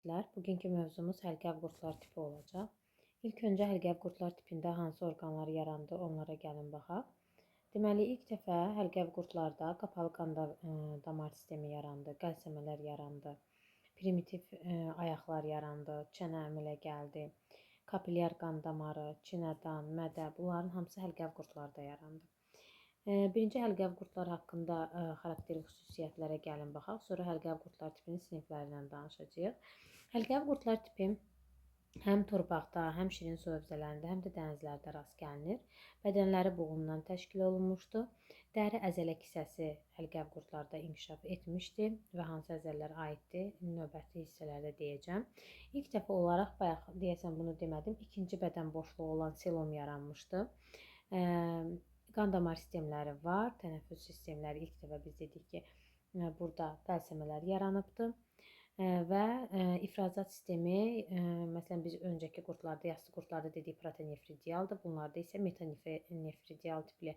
Bugünkü mövzumuz həlqəv qurtlar tipi olacaq. İlk öncə həlqəv qurtlar tipində hansı orqanlar yarandı, onlara gəlin baxaq. Deməli, ilk dəfə həlqəv qurtlarda qapalı qan damar sistemi yarandı, qəlsəmələr yarandı, primitiv ayaqlar yarandı, çənə əmələ gəldi, kapilyar qan damarı, çinədan, mədə, bunların hamısı həlqəv qurtlarda yarandı. Birinci həlqəv qurtlar haqqında xarakterik xüsusiyyətlərə gəlin baxaq. Sonra həlqəv qurtlar tipinin siniflərindən danışacağıq. Həlqəv qurtlar tipi həm torpaqda, həm şirin su hövzələrində, həm də dənizlərdə rast gəlinir. Bədənləri boğumdan təşkil olunmuşdu. Dəri əzələ kisəsi həlqəv qurtlarda inkişaf etmişdi və hansı əzələlər aiddir, növbəti hissələrdə deyəcəm. İlk dəfə olaraq, bayaq deyəsən bunu demədim, ikinci bədən boşluğu olan silom yaranmışdı. Qan damar sistemləri var, tənəffüs sistemləri ilk dəfə biz dedik ki, burada qəlsəmələr yaranıbdır və ifrazat sistemi, məsələn biz öncəki qurtlarda, yassı qurtlarda dedik protonefridialdır, bunlarda isə metanefridial tipli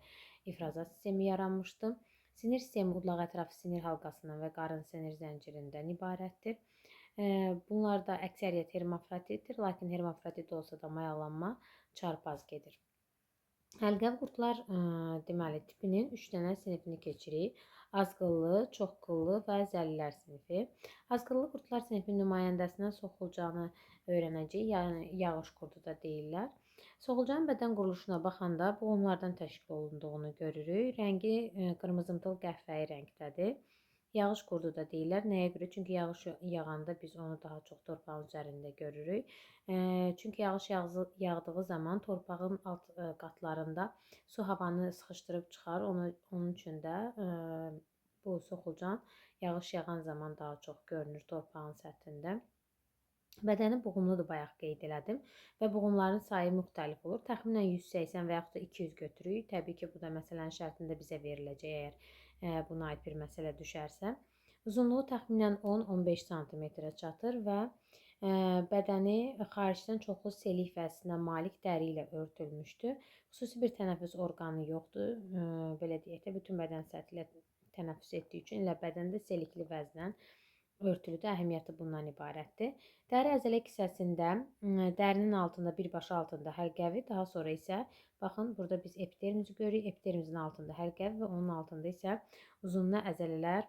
ifrazat sistemi yaranmışdı. Sinir sistemi udlaq ətrafı sinir halqasından və qarın sinir zəncirindən ibarətdir. Bunlarda əksəriyyət hermafroditdir, lakin hermafrodit olsa da mayalanma çarpaz gedir. Həlqəv qurtlar deməli tipinin 3 dənə sinifini keçirik. Azqıllı, çoxqıllı və zəllilər sinifi. Azqıllı qurtlar sinifinin nümayəndəsindən soxulcanı öyrənəcəyik, yəni yağış qurdu da deyirlər. Soxulcanın bədən quruluşuna baxanda boğumlardan təşkil olunduğunu görürük. Rəngi qırmızımtıl qəhvəyi rəngdədir. Yağış qurdu da deyirlər. Nəyə görə? Çünki yağış yağanda biz onu daha çox torpağın üzərində görürük. Çünki yağış yağdığı zaman torpağın alt qatlarında su havanı sıxışdırıb çıxar. Onun üçün də bu soxulcan yağış yağan zaman daha çox görünür torpağın səthində. Bədəni boğumludur, bayaq qeyd elədim və boğumların sayı müxtəlif olur. Təxminən 180 və yaxud da 200 götürürük. Təbii ki, bu da məsələnin şərtində bizə veriləcək, əgər buna aid bir məsələ düşərsə. Uzunluğu təxminən 10-15 cm çatır və bədəni xaricdən çoxlu selik vəzinə malik dəri ilə örtülmüşdür. Xüsusi bir tənəffüs orqanı yoxdur. Belə deyək də, bütün bədən səthi ilə tənəffüs etdiyi üçün elə bədəndə selikli vəznlə örtülüdür. Əhəmiyyəti bundan ibarətdir. Dəri əzələ kisəsində dərinin altında, birbaşa altında həlqəvi, daha sonra isə baxın, burada biz epidermizi görürük. Epidermizin altında həlqəvi və onun altında isə uzunlu əzələlər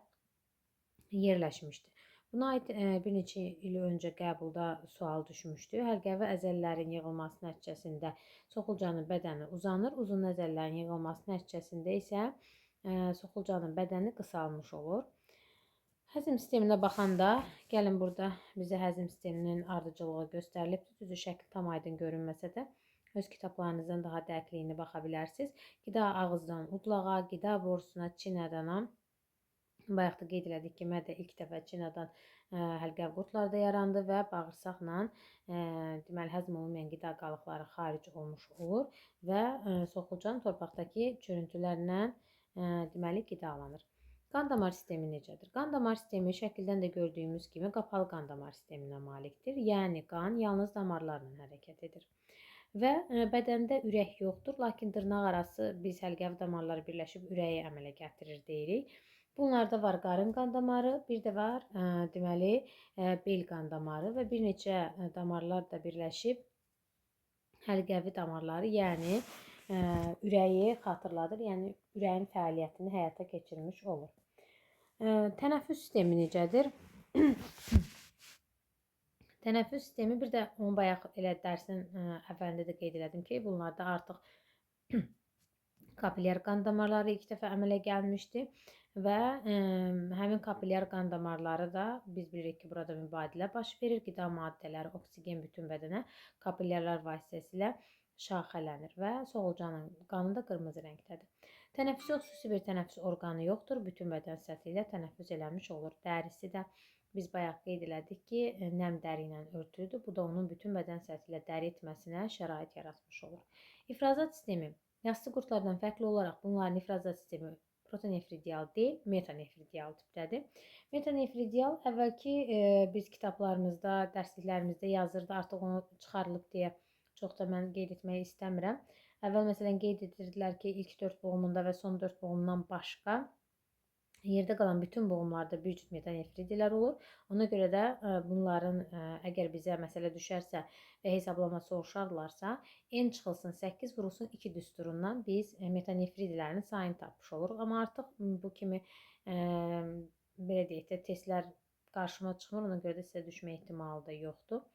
yerləşmişdir. Buna aid bir neçə il öncə qəbulda sual düşmüşdü. Həlqəvi əzələlərin yığılması nəticəsində soxulcanın bədəni uzanır. Uzun əzələlərin yığılması nəticəsində isə soxulcanın bədəni qısalmış olur. Həzm sisteminə baxanda, gəlin burada bizə həzm sisteminin ardıcılığı göstərilibdir. Düzü şəkil tam aydın görünməsə də, öz kitablarınızdan daha dəqiqliyini baxa bilərsiniz. Qida ağızdan udlağa, qida borusuna, çinədana. Bayaq da qeyd elədik ki, mədə ilk dəfə çinadan həlqəv qurtlarda yarandı və bağırsaqla deməli həzm olunmayan qida qalıqları xaric olmuş olur və soxulcan torpaqdakı çörüntülərlə deməli qidalanır. Qan damar sistemi necədir? Qan damar sistemi şəkildən də gördüyümüz kimi qapalı qan damar sisteminə malikdir. Yəni qan yalnız damarlarla hərəkət edir. Və bədəndə ürək yoxdur, lakin dırnaq arası biz həlqəvi damarlar birləşib ürəyi əmələ gətirir deyirik. Bunlarda var qarın qan damarı, bir də var deməli bel qan damarı və bir neçə damarlar da birləşib həlqəvi damarları, yəni ürəyi xatırladır, yəni ürəyin fəaliyyətini həyata keçirmiş olur. Tənəffüs sistemi necədir? Tənəffüs sistemi, bir də onu bayaq elə dərsin əvvəlində də qeyd elədim ki, bunlarda artıq kapilyar qan damarları ilk dəfə əmələ gəlmişdi və həmin kapilyar qan damarları da biz bilirik ki, burada mübadilə baş verir. Qida maddələri, oksigen bütün bədənə kapilyarlar vasitəsilə şaxələnir və soxulcanın qanı da qırmızı rəngdədir. Tənəffüsə xüsusi bir tənəffüs orqanı yoxdur. Bütün bədən səthi ilə tənəffüs eləmiş olur. Dərisi də biz bayaq qeyd elədik ki, nəm dəri ilə örtülüdür. Bu da onun bütün bədən səthi ilə dəri etməsinə şərait yaratmış olur. İfrazat sistemi. Yassı qurtlardan fərqli olaraq bunların ifrazat sistemi protonefridial deyil, metanefridial tipdədir. Metanefridial əvvəlki biz kitablarımızda, dərsliklərimizdə yazırdı, artıq onu çıxarılıb deyə çox da mən qeyd etməyi istəmirəm. Əvvəl məsələn qeyd edirdilər ki, ilk 4 boğumunda və son 4 boğumdan başqa yerdə qalan bütün boğumlarda bir cüt metanefridilər olur. Ona görə də bunların əgər bizə məsələ düşərsə və hesablama soruşarlarsa, n çıxılsın 8 vurulsun 2 düsturundan biz metanefridlərin sayını tapmış oluruq. Amma artıq bu kimi belə deyək də testlər qarşıma çıxmır, ona görə də sizə düşmə ehtimalı da yoxdur.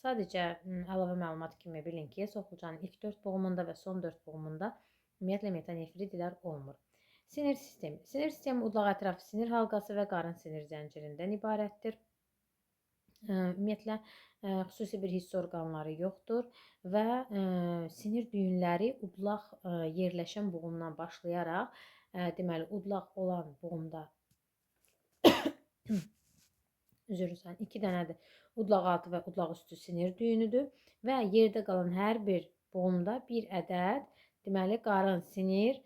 Sadəcə əlavə məlumat kimi bilin ki, soxulcanın ilk 4 boğumunda və son 4 boğumunda ümumiyyətlə metanefridlər olmur. Sinir sistemi. Sinir sistemi udlaq ətrafı sinir halqası və qarın sinir zəncirindən ibarətdir. Ümumiyyətlə, xüsusi bir hiss orqanları yoxdur və sinir düyünləri udlaq yerləşən boğumdan başlayaraq, deməli, udlaq olan boğumda üzrsən, 2 dənədir. Udlaq altı və udlaq üstü sinir düyünüdür və yerdə qalan hər bir boğumda bir ədəd, deməli, qarın sinir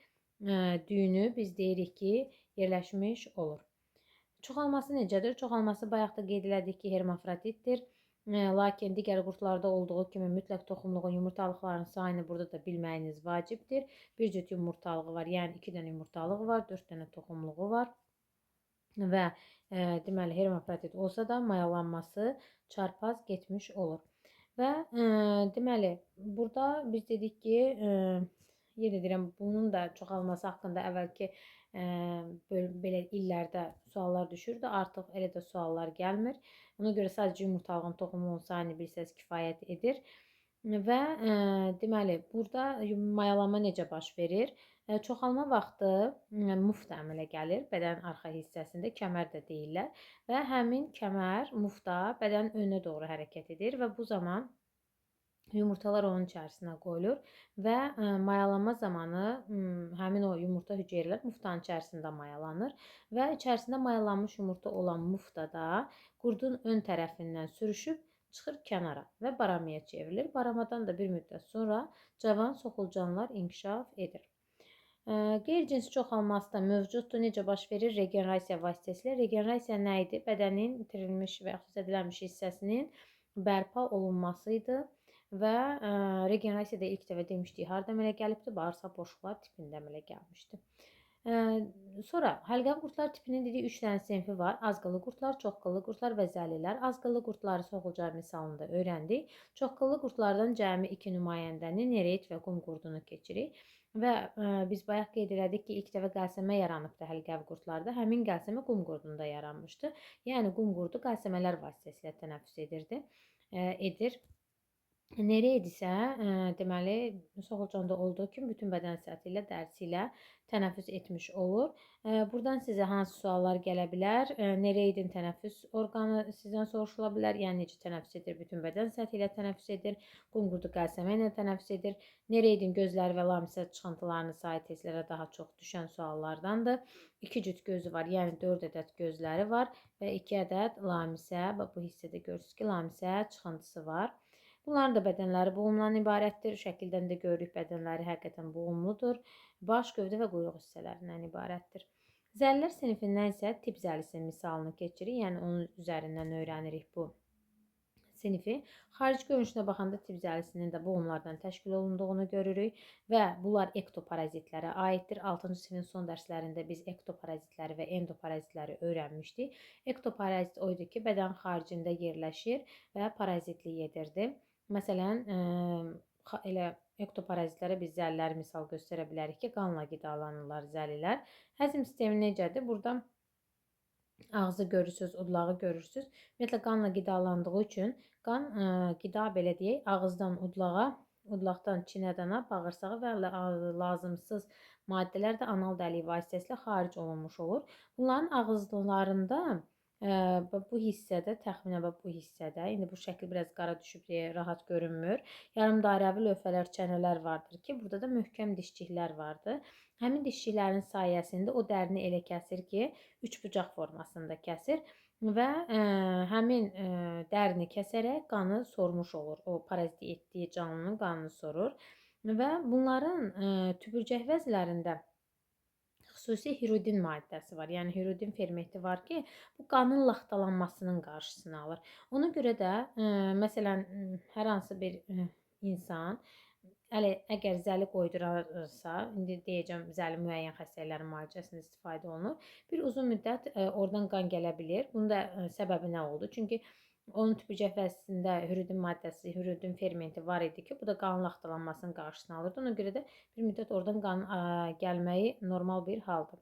düyünü biz deyirik ki, yerləşmiş olur. Çoxalması necədir? Çoxalması bayaq da qeyd elədik ki, hermafroditdir. Lakin digər qurdlarda olduğu kimi mütləq toxumluğun yumurtalıqların sayını burada da bilməyiniz vacibdir. Bir cüt yumurtalığı var, yəni 2 dənə yumurtalığı var, 4 dənə toxumluğu var. Və deməli, hermafrodit olsa da mayalanması çarpaz getmiş olur. Və deməli, burada biz dedik ki, yenə deyirəm, bunun da çoxalması haqqında əvvəlki belə illərdə suallar düşürdü. Artıq elə də suallar gəlmir. Ona görə sadəcə yumurtalığın toxumunun sayını bilsəz kifayət edir. Və deməli, burada mayalanma necə baş verir? Çoxalma vaxtı muft əmələ gəlir, bədənin arxa hissəsində, kəmər də deyirlər və həmin kəmər, mufta bədənin önünə doğru hərəkət edir və bu zaman yumurtalar onun içərisinə qoyulur və mayalanma zamanı həmin o yumurta hüceyrələr muftanın içərisində mayalanır və içərisində mayalanmış yumurta olan muftada qurdun ön tərəfindən sürüşüb çıxır kənara və baramaya çevrilir. Baramadan da bir müddət sonra cavan soxulcanlar inkişaf edir. Qeyri-cinsi çoxalması da mövcuddur. Necə baş verir? Regenerasiya vasitəsilə. Regenerasiya nə idi? Bədənin itirilmiş və yaxud edilmiş hissəsinin bərpa olunması idi və regenerasiyada ilk dəfə demişdik, harda əmələ gəlibdi? Bağırsaq boşluqları tipində əmələ gəlmişdi. Sonra həlqəvi qurdlar tipinin dediyi 3 dənə sinfi var. Azqıllı qurdlar, çoxqıllı qurdlar və zəlilər. Azqıllı qurdları soxulcan misalında öyrəndik. Çoxqıllı qurdlardan cəmi 2 nümayəndəni nereid və qum qurdunu keçirik. Və biz bayaq qeyd elədik ki, ilk dəfə qəlsəmə yaranıbdı həlqəvi qurdlarda. Həmin qəlsəmə qum qurdunda yaranmışdı. Yəni qum qurdu qəlsəmələr vasitəsilə tənəffüs edir. Nereid isə deməli soxulcanda olduğu kimi bütün bədən səthi ilə, dərisi ilə tənəffüs etmiş olur. Buradan sizə hansı suallar gələ bilər? Nereidin tənəffüs orqanı sizdən soruşula bilər. Yəni necə tənəffüs edir? Bütün bədən səthi ilə tənəffüs edir. Qum qurdu qəlsəmə ilə tənəffüs edir. Nereidin gözləri və lamisə çıxıntılarının sayı testlərə daha çox düşən suallardandır. 2 cüt gözü var, yəni 4 ədəd gözləri var və 2 ədəd lamisə. Bu hissədə görürsünüz ki, lamisə çıxıntısı var. Bunların da bədənləri boğumdan ibarətdir. Şəkildən də görürük, bədənləri həqiqətən boğumludur. Baş, gövdə və quyruq hissələrindən ibarətdir. Zəlilər sinifindən isə tip zəlisi misalını keçirik. Yəni onun üzərindən öyrənirik bu sinifi. Xarici görünüşünə baxanda tip zəlisinin də boğumlardan təşkil olunduğunu görürük və bunlar ektoparazitlərə aiddir. 6-cı sinifin son dərslərində biz ektoparazitləri və endoparazitləri öyrənmişdik. Ektoparazit o idi ki, bədən xaricində yerləşir və parazitlik edirdi. Məsələn, elə ektoparazitlərə biz zəliləri misal göstərə bilərik ki, qanla qidalanırlar zəlilər. Həzm sistemi necədir? Burada ağzı görürsünüz, udlağı görürsünüz. Ümumiyyətlə, qanla qidalandığı üçün qan qida belə deyək, ağızdan udlağa, udlaqdan çinədana, bağırsağa və lazımsız maddələr də anal dəliyi vasitəsilə xaric olunmuş olur. Bunların ağızlarında bu hissədə, təxminən bu hissədə, indi bu şəkil biraz qara düşüb deyə rahat görünmür. Yarım dairəvi lövhələr, çənələr vardır ki, burada da möhkəm dişçiklər vardır. Həmin dişçiklərin sayəsində o dərini elə kəsir ki, üçbucaq formasında kəsir və həmin dərini kəsərək qanı sormuş olur. O parazit etdiyi canlının qanını sorur və bunların tüpürcək vəzlərində xüsusi hirudin maddəsi var. Yəni hirudin fermenti var ki, bu qanın laxtalanmasının qarşısını alır. Ona görə də məsələn hər hansı bir insan əgər zəli qoydurarsa, indi deyəcəm zəli müəyyən xəstəliklərin müalicəsində istifadə olunur. Bir uzun müddət oradan qan gələ bilir. Bunun da səbəbi nə oldu? Çünki Onun tüpü cəfəsində hüridin maddəsi, hüridin fermenti var idi ki, bu da qanın laxtalanmasının qarşısını alırdı. Ona görə də bir müddət oradan qan gəlməyi normal bir haldır.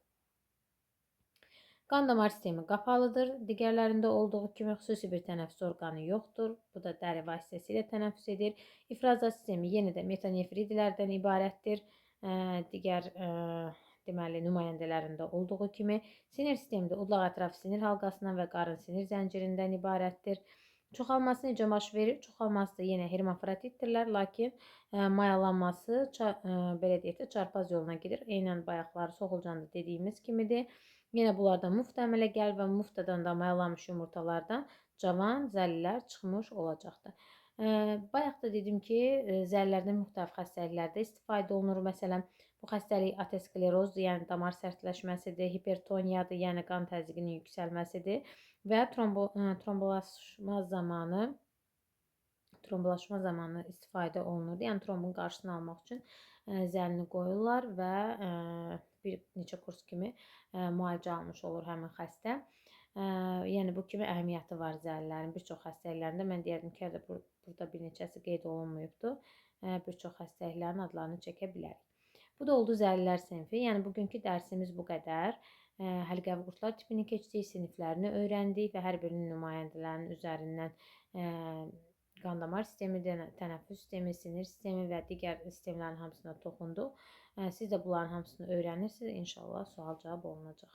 Qan damar sistemi qapalıdır. Digərlərində olduğu kimi xüsusi bir tənəffüs orqanı yoxdur. Bu da dəri vasitəsilə tənəffüs edir. İfraza sistemi yenə də metanefridlərdən ibarətdir. Digər deməli nümayəndələrində olduğu kimi sinir sistemi də udlaq ətrafı sinir halqasından və qarın sinir zəncirindən ibarətdir. Çoxalması necə baş verir? Çoxalması da yenə hermafroditdirlər, lakin mayalanması belə deyək də çarpaz yoluna gedir. Eynən bayaqları soxulcanda dediyimiz kimidir. Yenə bunlardan muft əmələ gəlir və muftadan da mayalanmış yumurtalardan cavan zəllilər çıxmış olacaqdır. Bayaq da dedim ki, zəllərdən müxtəlif xəstəliklərdə istifadə olunur. Məsələn, bu xəstəlik aterosklerozdur, yəni damar sərtləşməsidir, hipertoniyadır, yəni qan təzyiqinin yüksəlməsidir və trombolaşma zamanı istifadə olunurdu. Yəni trombun qarşısını almaq üçün zəlini qoyurlar və bir neçə kurs kimi müalicə almış olur həmin xəstə. Yəni bu kimi əhəmiyyəti var zəllərin. Bir çox xəstəliklərində mən deyərdim ki, burada bir neçəsi qeyd olunmayıbdır. Bir çox xəstəliklərin adlarını çəkə bilərik. Bu da oldu zəllilər sinfi. Yəni bugünkü dərsimiz bu qədər. Həlqəvi qurtlar tipini keçdik, siniflərini öyrəndik və hər birinin nümayəndələrinin üzərindən qan damar sistemi, tənəffüs sistemi, sinir sistemi və digər sistemlərin hamısına toxunduq. Siz də bunların hamısını öyrənirsiniz. İnşallah sual cavab olunacaq.